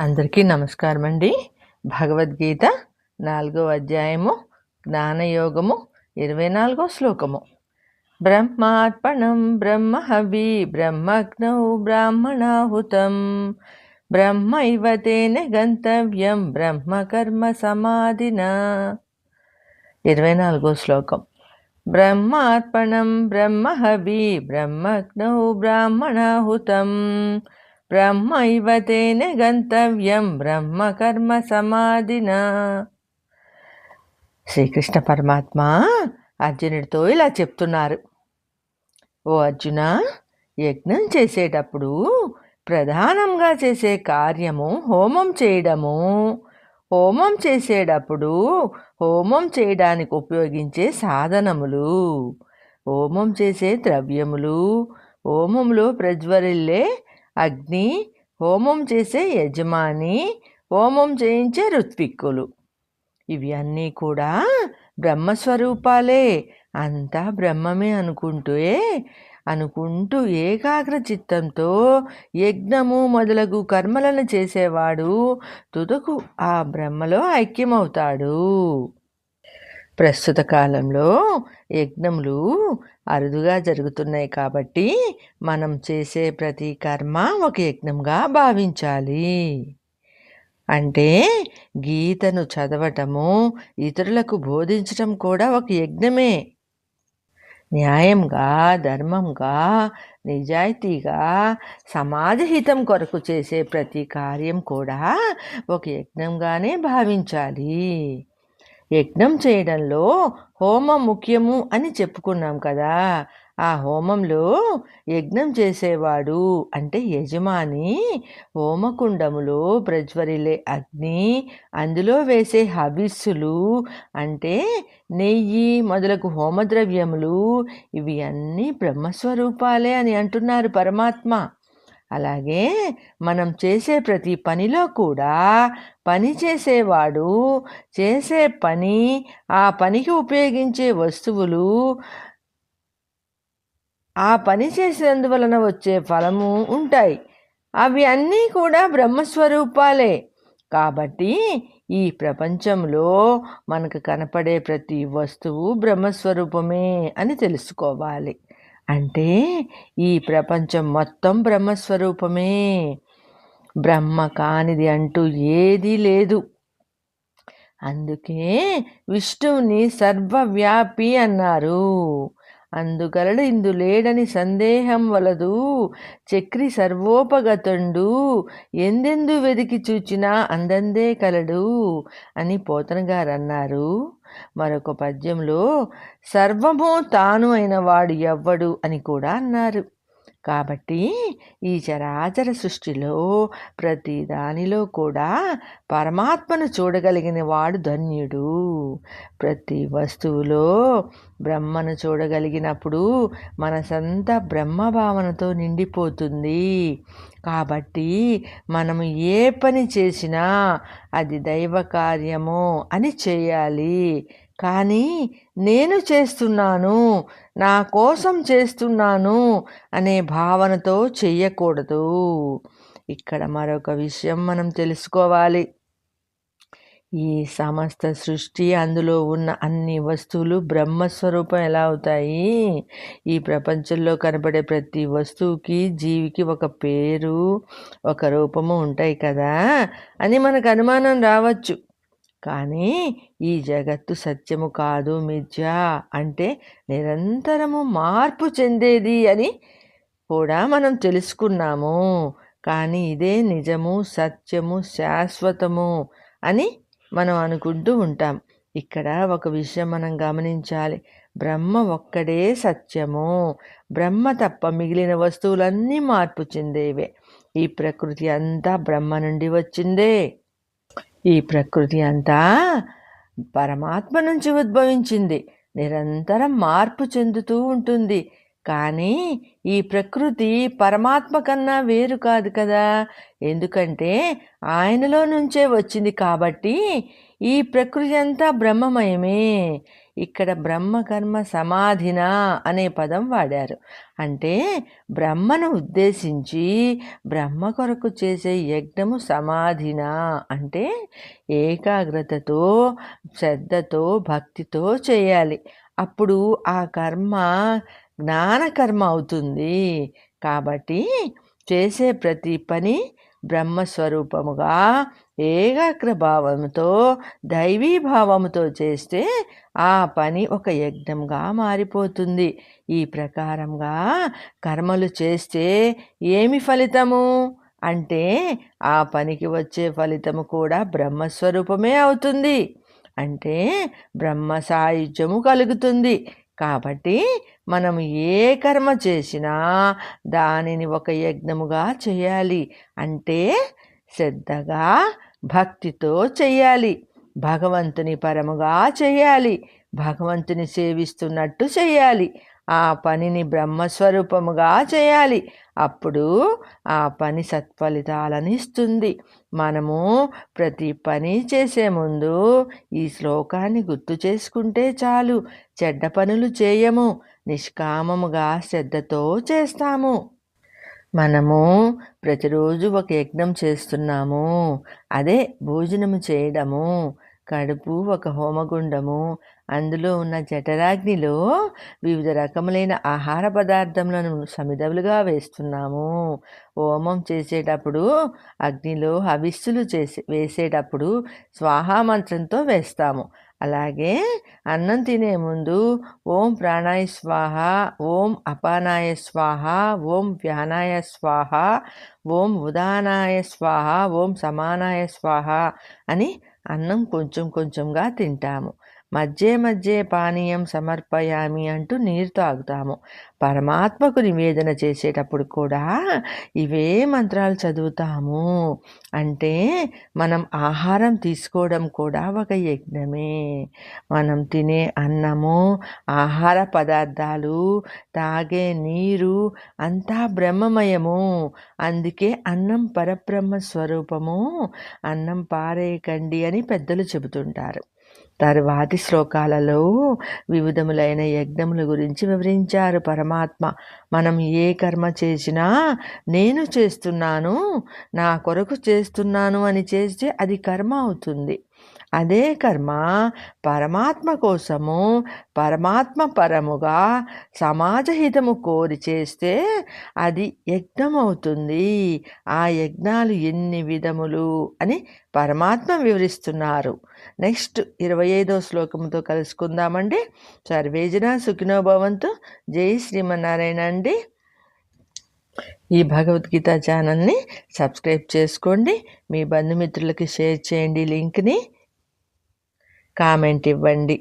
అందరికీ నమస్కారం అండి. భగవద్గీత 4వ అధ్యాయము జ్ఞానయోగము 24వ శ్లోకము. బ్రహ్మార్పణం బ్రహ్మహవి బ్రహ్మగ్నౌ బ్రాహ్మణాహుతం బ్రహ్మైవ తేన గంతవ్యం బ్రహ్మకర్మ సమాధినా. 24వ శ్లోకం. బ్రహ్మార్పణం బ్రహ్మహవి బ్రహ్మగ్నౌ బ్రాహ్మణాహుతం బ్రహ్మైవ తేన గంతవ్యం బ్రహ్మకర్మ సమాధినా. శ్రీకృష్ణ పరమాత్మ అర్జునుడితో ఇలా చెప్తున్నారు. ఓ అర్జున, యజ్ఞం చేసేటప్పుడు ప్రధానంగా చేసే కార్యము హోమం చేయడము. హోమం చేసేటప్పుడు హోమం చేయడానికి ఉపయోగించే సాధనములు, హోమం చేసే ద్రవ్యములు, హోమంలో ప్రజ్వరిల్లే అగ్ని, హోమం చేసే యజమాని, హోమం చేయించే ఋత్విక్కులు, ఇవి అన్నీ కూడా బ్రహ్మస్వరూపాలే. అంతా బ్రహ్మమే అనుకుంటూ ఏకాగ్ర చిత్తంతో యజ్ఞము మొదలగు కర్మలను చేసేవాడు తుదకు ఆ బ్రహ్మలో ఐక్యమవుతాడు. ప్రస్తుత కాలంలో యజ్ఞములు అరుదుగా జరుగుతున్నాయి కాబట్టి మనం చేసే ప్రతి కర్మ ఒక యజ్ఞంగా భావించాలి. అంటే గీతను చదవటము, ఇతరులకు బోధించటం కూడా ఒక యజ్ఞమే. న్యాయంగా, ధర్మంగా, నిజాయితీగా సమాజహితం కొరకు చేసే ప్రతి కార్యం కూడా ఒక యజ్ఞంగానే భావించాలి. యజ్ఞం చేయడంలో హోమం ముఖ్యము అని చెప్పుకున్నాం కదా. ఆ హోమంలో యజ్ఞం చేసేవాడు అంటే యజమాని హోమకుండములో ప్రజ్వరిల్లే అగ్ని, అందులో వేసే హవిస్సులు అంటే నెయ్యి మొదలగు హోమద్రవ్యములు, ఇవి అన్నీ బ్రహ్మస్వరూపాలే అని అంటున్నారు పరమాత్మ. అలాగే మనం చేసే ప్రతి పనిలో కూడా పని చేసేవాడు చేసే పని, ఆ పనికి ఉపయోగించే వస్తువులు, ఆ పని చేసేందువలన వచ్చే ఫలము ఉంటాయి. అవి అన్నీ కూడా బ్రహ్మస్వరూపాలే. కాబట్టి ఈ ప్రపంచంలో మనకు కనపడే ప్రతి వస్తువు బ్రహ్మస్వరూపమే అని తెలుసుకోవాలి. అంటే ఈ ప్రపంచం మొత్తం బ్రహ్మస్వరూపమే. బ్రహ్మ కానిది అంటూ ఏదీ లేదు. అందుకే విష్ణువుని సర్వవ్యాపి అన్నారు. అందుగలడు ఇందు లేడని సందేహం వలదు, చక్రి సర్వోపగతుండు, ఎందెందు వెదికి చూచినా అందందే కలడు అని పోతన గారు అన్నారు. మరొక పద్యంలో సర్వము తాను అయిన వాడు ఎవ్వడు అని కూడా అన్నారు. కాబట్టి ఈ చరాచర సృష్టిలో ప్రతి దానిలో కూడా పరమాత్మను చూడగలిగిన వాడు ధన్యుడు. ప్రతి వస్తువులో బ్రహ్మను చూడగలిగినప్పుడు మనసంతా బ్రహ్మభావనతో నిండిపోతుంది. కాబట్టి మనము ఏ పని చేసినా అది దైవ కార్యము అని చేయాలి. కానీ నేను చేస్తున్నాను, నా కోసం చేస్తున్నాను అనే భావనతో చెయ్యకూడదు. ఇక్కడ మరొక విషయం మనం తెలుసుకోవాలి. ఈ సమస్త సృష్టి, అందులో ఉన్న అన్ని వస్తువులు బ్రహ్మస్వరూపం ఎలా అవుతాయి? ఈ ప్రపంచంలో కనబడే ప్రతి వస్తువుకి, జీవికి ఒక పేరు, ఒక రూపము ఉంటాయి కదా అని మనకు అనుమానం రావచ్చు. కానీ ఈ జగత్తు సత్యము కాదు, మిథ్య అంటే నిరంతరము మార్పు చెందేది అని కూడా మనం తెలుసుకున్నాము. కానీ ఇదే నిజము, సత్యము, శాశ్వతము అని మనం అనుకుంటూ ఉంటాం. ఇక్కడ ఒక విషయం మనం గమనించాలి. బ్రహ్మ ఒక్కడే సత్యము. బ్రహ్మ తప్ప మిగిలిన వస్తువులన్నీ మార్పు చెందేవే. ఈ ప్రకృతి అంతా బ్రహ్మ నుండి వచ్చిందే. ఈ ప్రకృతి అంతా పరమాత్మ నుంచి ఉద్భవించింది. నిరంతరం మార్పు చెందుతూ ఉంటుంది. కానీ ఈ ప్రకృతి పరమాత్మ కన్నా వేరు కాదు కదా. ఎందుకంటే ఆయనలో నుంచే వచ్చింది కాబట్టి ఈ ప్రకృతి అంతా బ్రహ్మమయమే. ఇక్కడ బ్రహ్మకర్మ సమాధిన అనే పదం వాడారు. అంటే బ్రహ్మను ఉద్దేశించి బ్రహ్మ కొరకు చేసే యజ్ఞము సమాధిన అంటే ఏకాగ్రతతో, శ్రద్ధతో, భక్తితో చేయాలి. అప్పుడు ఆ కర్మ జ్ఞానకర్మ అవుతుంది. కాబట్టి చేసే ప్రతి పని బ్రహ్మస్వరూపముగా ఏకాగ్ర భావముతో, దైవీభావముతో చేస్తే ఆ పని ఒక యజ్ఞంగా మారిపోతుంది. ఈ ప్రకారంగా కర్మలు చేస్తే ఏమి ఫలితము అంటే ఆ పనికి వచ్చే ఫలితము కూడా బ్రహ్మస్వరూపమే అవుతుంది. అంటే బ్రహ్మ సాయుధ్యము కలుగుతుంది. కాబట్టి మనం ఏ కర్మ చేసినా దానిని ఒక యజ్ఞముగా చేయాలి. అంటే శ్రద్ధగా, భక్తితో చేయాలి. భగవంతుని పరముగా చేయాలి. భగవంతుని సేవిస్తున్నట్టు చేయాలి. ఆ పనిని బ్రహ్మస్వరూపముగా చేయాలి. అప్పుడు ఆ పని సత్ఫలితాలను ఇస్తుంది. మనము ప్రతి పని చేసే ముందు ఈ శ్లోకాన్ని గుర్తు చేసుకుంటే చాలు. చెడ్డ పనులు చేయము, నిష్కామముగా శ్రద్ధతో చేస్తాము. మనము ప్రతిరోజు ఒక యజ్ఞం చేస్తున్నాము. అదే భోజనము చేయడము. కడుపు ఒక హోమగుండము. అందులో ఉన్న జఠరాగ్నిలో వివిధ రకములైన ఆహార పదార్థములను సమిధలుగా వేస్తున్నాము. హోమం చేసేటప్పుడు అగ్నిలో హవిస్సులు వేసేటప్పుడు స్వాహా మంత్రంతో వేస్తాము. అలాగే అన్నం తినే ముందు ఓం ప్రాణాయ స్వాహ, ఓం అపానాయ స్వాహ, ఓం వ్యానాయ స్వాహ, ఓం ఉదానాయ స్వాహ, ఓం సమానాయ స్వాహ అని అన్నం కొంచెం కొంచెంగా తింటాము. మధ్య పానీయం సమర్పయామి అంటూ నీరు తాగుతాము. పరమాత్మకు నివేదన చేసేటప్పుడు కూడా ఇవే మంత్రాలు చదువుతాము. అంటే మనం ఆహారం తీసుకోవడం కూడా ఒక యజ్ఞమే. మనం తినే అన్నము, ఆహార పదార్థాలు, తాగే నీరు అంతా బ్రహ్మమయము. అందుకే అన్నం పరబ్రహ్మ స్వరూపము. అన్నం పారేయకండి అని పెద్దలు చెబుతుంటారు. తరువాతి శ్లోకాలలో వివిధములైన యజ్ఞముల గురించి వివరించారు పరమాత్మ. మనం ఏ కర్మ చేసినా నేను చేస్తున్నాను, నా కొరకు చేస్తున్నాను అని చేస్తే అది కర్మ అవుతుంది. అదే కర్మ పరమాత్మ కోసము, పరమాత్మ పరముగా సమాజహితము కోరి చేస్తే అది యజ్ఞం అవుతుంది. ఆ యజ్ఞాలు ఎన్ని విధములు అని పరమాత్మ వివరిస్తున్నారు. నెక్స్ట్ 25వ శ్లోకంతో కలుసుకుందామండి. సర్వేజన సుఖినో భవంతు. జై శ్రీమన్నారాయణ అండి. ఈ భగవద్గీత ఛానల్ని సబ్స్క్రైబ్ చేసుకోండి. మీ బంధుమిత్రులకి షేర్ చేయండి. లింక్ని కామెంట్ ఇవ్వండి.